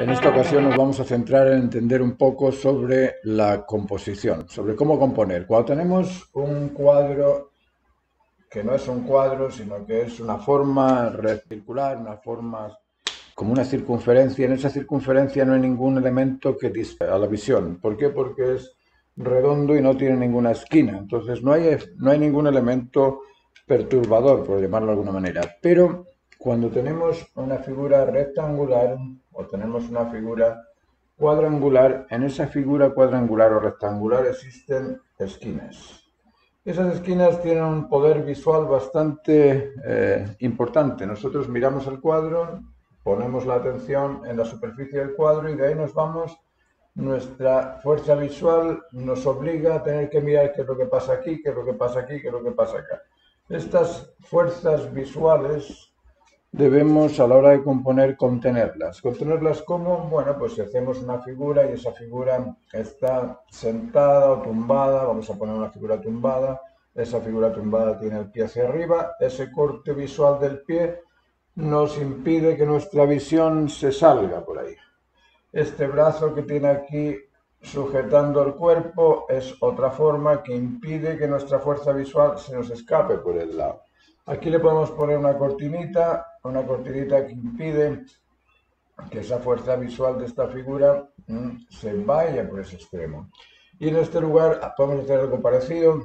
En esta ocasión nos vamos a centrar en entender un poco sobre la composición, sobre cómo componer. Cuando tenemos un cuadro que no es un cuadro, sino que es una forma recircular, una forma como una circunferencia, en esa circunferencia no hay ningún elemento que distraiga a la visión. ¿Por qué? Porque es redondo y no tiene ninguna esquina. Entonces no hay ningún elemento perturbador, por llamarlo de alguna manera. Pero cuando tenemos una figura rectangular o tenemos una figura cuadrangular, en esa figura cuadrangular o rectangular existen esquinas. Esas esquinas tienen un poder visual bastante importante. Nosotros miramos el cuadro, ponemos la atención en la superficie del cuadro y de ahí nos vamos. Nuestra fuerza visual nos obliga a tener que mirar qué es lo que pasa aquí, qué es lo que pasa aquí, qué es lo que pasa acá. Estas fuerzas visuales debemos a la hora de componer contenerlas. ¿Contenerlas cómo? Bueno, pues si hacemos una figura y esa figura está sentada o tumbada, vamos a poner una figura tumbada, esa figura tumbada tiene el pie hacia arriba, ese corte visual del pie nos impide que nuestra visión se salga por ahí. Este brazo que tiene aquí sujetando el cuerpo es otra forma que impide que nuestra fuerza visual se nos escape por el lado. Aquí le podemos poner una cortinita que impide que esa fuerza visual de esta figura se vaya por ese extremo. Y en este lugar podemos hacer algo parecido,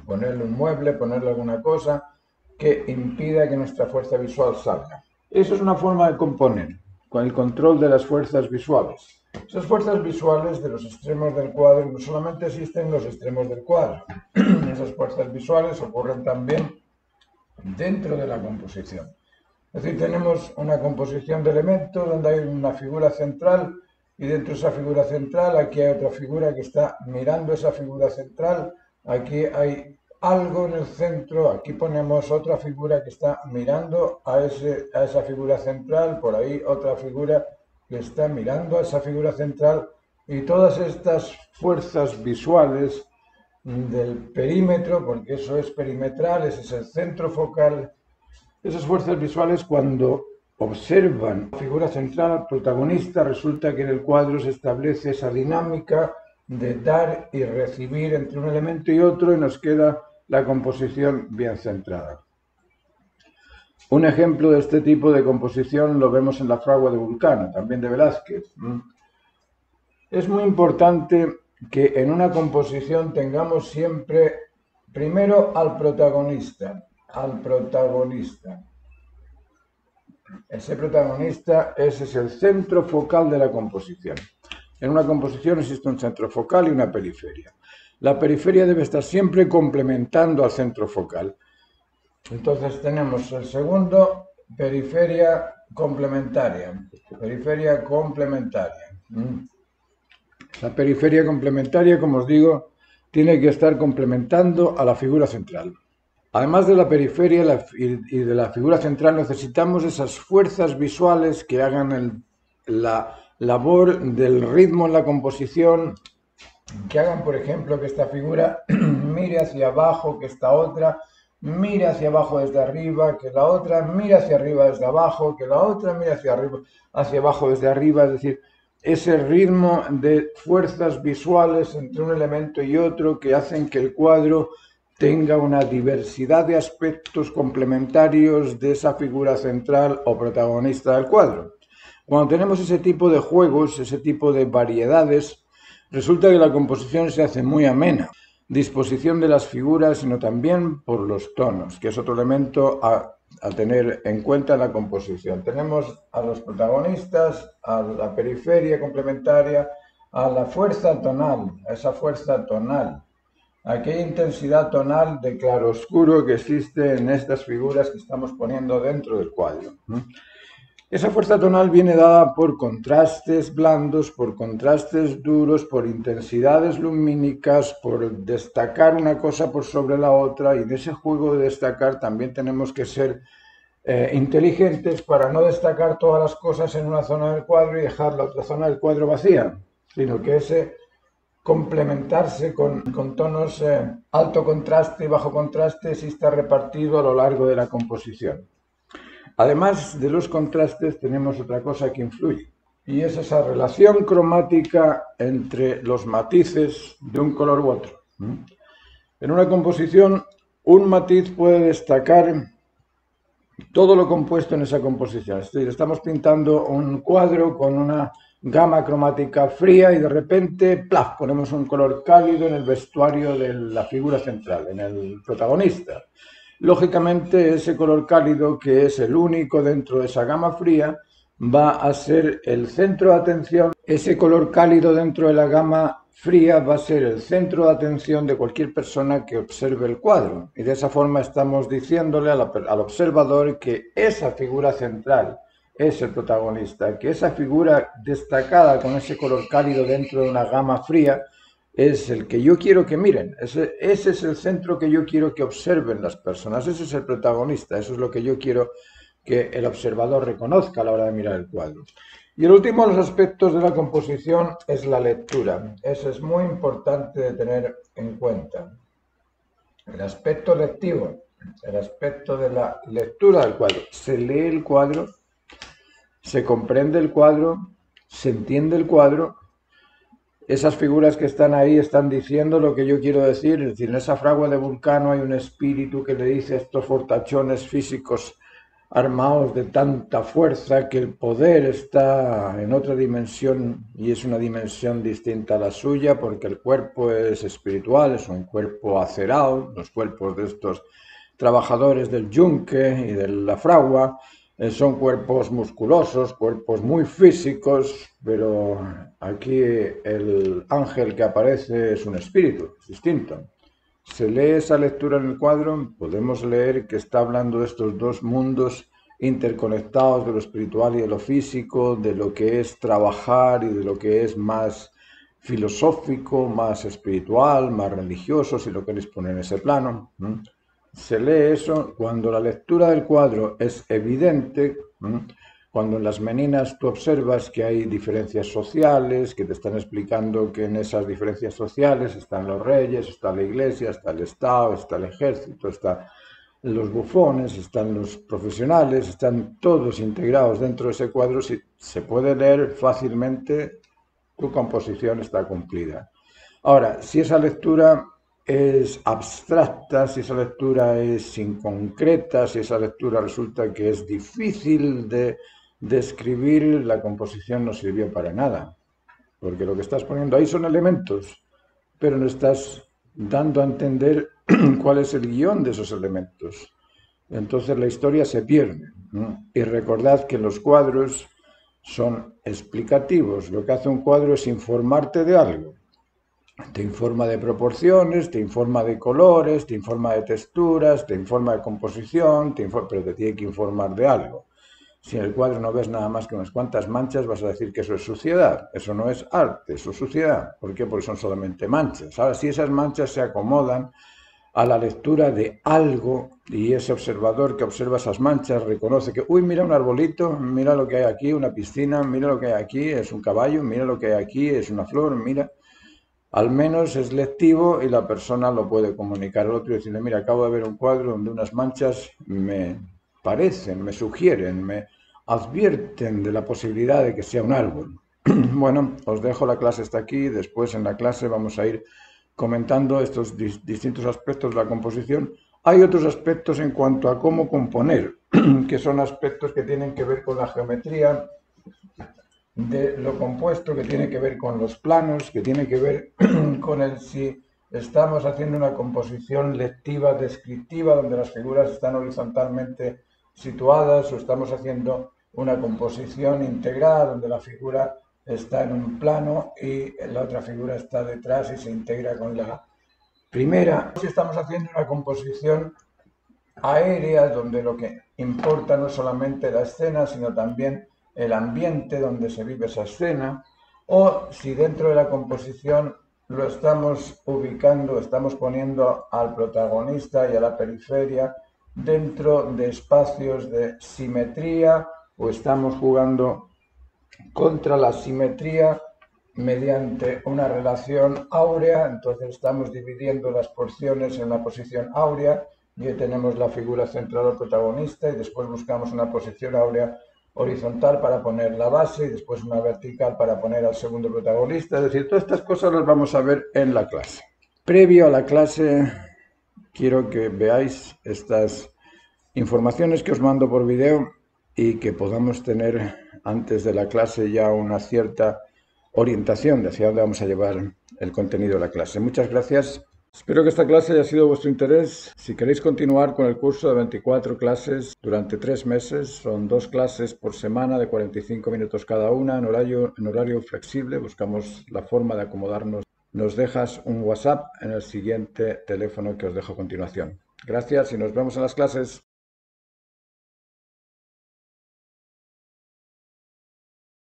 ponerle un mueble, ponerle alguna cosa que impida que nuestra fuerza visual salga. Eso es una forma de componer, con el control de las fuerzas visuales. Esas fuerzas visuales de los extremos del cuadro no solamente existen en los extremos del cuadro, esas fuerzas visuales ocurren también dentro de la composición. Es decir, tenemos una composición de elementos donde hay una figura central y dentro de esa figura central aquí hay otra figura que está mirando esa figura central, aquí hay algo en el centro, aquí ponemos otra figura que está mirando a esa figura central, por ahí otra figura que está mirando a esa figura central y todas estas fuerzas visuales del perímetro, porque eso es perimetral, ese es el centro focal. Esas fuerzas visuales, cuando observan la figura central, protagonista, resulta que en el cuadro se establece esa dinámica de dar y recibir entre un elemento y otro y nos queda la composición bien centrada. Un ejemplo de este tipo de composición lo vemos en la fragua de Vulcano, también de Velázquez. Es muy importante que en una composición tengamos siempre primero al protagonista. Ese protagonista, ese es el centro focal de la composición. En una composición existe un centro focal y una periferia. La periferia debe estar siempre complementando al centro focal. Entonces tenemos el segundo, periferia complementaria. Periferia complementaria. La periferia complementaria, como os digo, tiene que estar complementando a la figura central. Además de la periferia y de la figura central, necesitamos esas fuerzas visuales que hagan la labor del ritmo en la composición, que hagan, por ejemplo, que esta figura mire hacia abajo, que esta otra mire hacia abajo desde arriba, que la otra mire hacia arriba desde abajo, que la otra mire hacia abajo desde arriba, es decir, ese ritmo de fuerzas visuales entre un elemento y otro que hacen que el cuadro tenga una diversidad de aspectos complementarios de esa figura central o protagonista del cuadro. Cuando tenemos ese tipo de juegos, ese tipo de variedades, resulta que la composición se hace muy amena. Disposición de las figuras, sino también por los tonos, que es otro elemento a tener en cuenta en la composición. Tenemos a los protagonistas, a la periferia complementaria, a la fuerza tonal, a esa fuerza tonal, aquella intensidad tonal de claroscuro que existe en estas figuras que estamos poniendo dentro del cuadro. Esa fuerza tonal viene dada por contrastes blandos, por contrastes duros, por intensidades lumínicas, por destacar una cosa por sobre la otra, y en ese juego de destacar también tenemos que ser inteligentes para no destacar todas las cosas en una zona del cuadro y dejar la otra zona del cuadro vacía, sino que ese complementarse con tonos alto contraste y bajo contraste sí está repartido a lo largo de la composición. Además de los contrastes tenemos otra cosa que influye. y es esa relación cromática entre los matices de un color u otro. En una composición, un matiz puede destacar todo lo compuesto en esa composición. Es decir, estamos pintando un cuadro con una gama cromática fría y de repente, ¡plaf!, ponemos un color cálido en el vestuario de la figura central, en el protagonista. Lógicamente, ese color cálido, que es el único dentro de esa gama fría, va a ser el centro de atención. Ese color cálido dentro de la gama fría va a ser el centro de atención de cualquier persona que observe el cuadro. Y de esa forma estamos diciéndole al observador que esa figura central es el protagonista, que esa figura destacada con ese color cálido dentro de una gama fría es el que yo quiero que miren. Ese es el centro que yo quiero que observen las personas. Ese es el protagonista. Eso es lo que yo quiero que el observador reconozca a la hora de mirar el cuadro. Y el último de los aspectos de la composición es la lectura. Eso es muy importante de tener en cuenta. El aspecto lectivo, el aspecto de la lectura del cuadro. Se lee el cuadro, se comprende el cuadro, se entiende el cuadro. Esas figuras que están ahí están diciendo lo que yo quiero decir. Es decir, en esa fragua de Vulcano hay un espíritu que le dice a estos fortachones físicos armados de tanta fuerza que el poder está en otra dimensión y es una dimensión distinta a la suya, porque el cuerpo es espiritual, es un cuerpo acerado. Los cuerpos de estos trabajadores del yunque y de la fragua son cuerpos musculosos, cuerpos muy físicos, pero aquí el ángel que aparece es un espíritu, es distinto. Se lee esa lectura en el cuadro, podemos leer que está hablando de estos dos mundos interconectados, de lo espiritual y de lo físico, de lo que es trabajar y de lo que es más filosófico, más espiritual, más religioso, si lo queréis poner en ese plano. Se lee eso cuando la lectura del cuadro es evidente, cuando en las meninas tú observas que hay diferencias sociales, que te están explicando que en esas diferencias sociales están los reyes, está la iglesia, está el Estado, está el ejército, están los bufones, están los profesionales, están todos integrados dentro de ese cuadro. Si se puede leer fácilmente, tu composición está cumplida. Ahora, si esa lectura es abstracta, si esa lectura es inconcreta, si esa lectura resulta que es difícil de describir, la composición no sirvió para nada, porque lo que estás poniendo ahí son elementos, pero no estás dando a entender cuál es el guión de esos elementos. Entonces la historia se pierde, ¿no? Y recordad que los cuadros son explicativos. Lo que hace un cuadro es informarte de algo. Te informa de proporciones, te informa de colores, te informa de texturas, te informa de composición, pero te tiene que informar de algo. Si en el cuadro no ves nada más que unas cuantas manchas, vas a decir que eso es suciedad. Eso no es arte, eso es suciedad. ¿Por qué? Porque son solamente manchas. Ahora, si esas manchas se acomodan a la lectura de algo y ese observador que observa esas manchas reconoce que, uy, mira un arbolito, mira lo que hay aquí, una piscina, mira lo que hay aquí, es un caballo, mira lo que hay aquí, es una flor, mira. Al menos es lectivo y la persona lo puede comunicar al otro y decirle, mira, acabo de ver un cuadro donde unas manchas me parecen, me sugieren, me advierten de la posibilidad de que sea un árbol. Bueno, os dejo la clase hasta aquí. Después en la clase vamos a ir comentando estos distintos aspectos de la composición. Hay otros aspectos en cuanto a cómo componer, que son aspectos que tienen que ver con la geometría de lo compuesto, que tiene que ver con los planos, que tiene que ver con el si estamos haciendo una composición lectiva, descriptiva, donde las figuras están horizontalmente situadas, o estamos haciendo una composición integrada, donde la figura está en un plano y la otra figura está detrás y se integra con la primera. Si estamos haciendo una composición aérea, donde lo que importa no solamente la escena, sino también el ambiente donde se vive esa escena, o si dentro de la composición lo estamos ubicando, estamos poniendo al protagonista y a la periferia dentro de espacios de simetría, o estamos jugando contra la simetría mediante una relación áurea. Entonces estamos dividiendo las porciones en una posición áurea y ahí tenemos la figura central del protagonista y después buscamos una posición áurea horizontal para poner la base y después una vertical para poner al segundo protagonista. Es decir, todas estas cosas las vamos a ver en la clase. Previo a la clase, quiero que veáis estas informaciones que os mando por video y que podamos tener antes de la clase ya una cierta orientación de hacia dónde vamos a llevar el contenido de la clase. Muchas gracias. Espero que esta clase haya sido de vuestro interés. Si queréis continuar con el curso de 24 clases durante 3 meses, son 2 clases por semana de 45 minutos cada una en horario flexible. Buscamos la forma de acomodarnos. Nos dejas un WhatsApp en el siguiente teléfono que os dejo a continuación. Gracias y nos vemos en las clases.